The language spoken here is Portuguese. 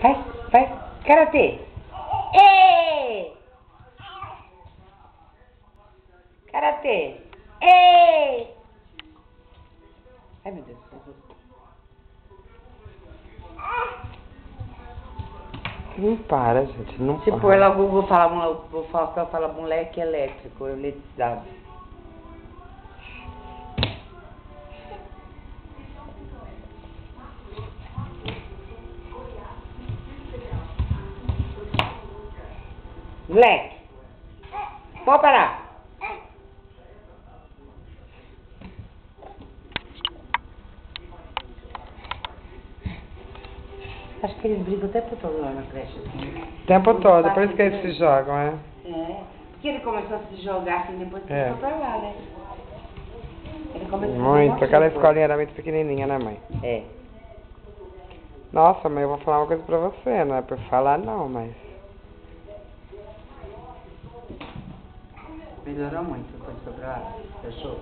Vai, vai. Karatê. Ê! Karatê. Ê! Ai, meu Deus. Não para, gente. Não Se para. pôr lá, vou falar moleque elétrico, eletricidade. Moleque. Pode parar. Acho que eles brigam até por todo lá na creche, assim. O tempo todo, por isso que eles se jogam, é? É, porque ele começou a se jogar assim, depois que foi pra lá, né? Ele começou Muito, a aquela escolinha era muito pequenininha, né, mãe? É. Nossa, mãe, eu vou falar uma coisa pra você, não é por falar não, mas... Melhorou muito quando foi pra lá. Fechou?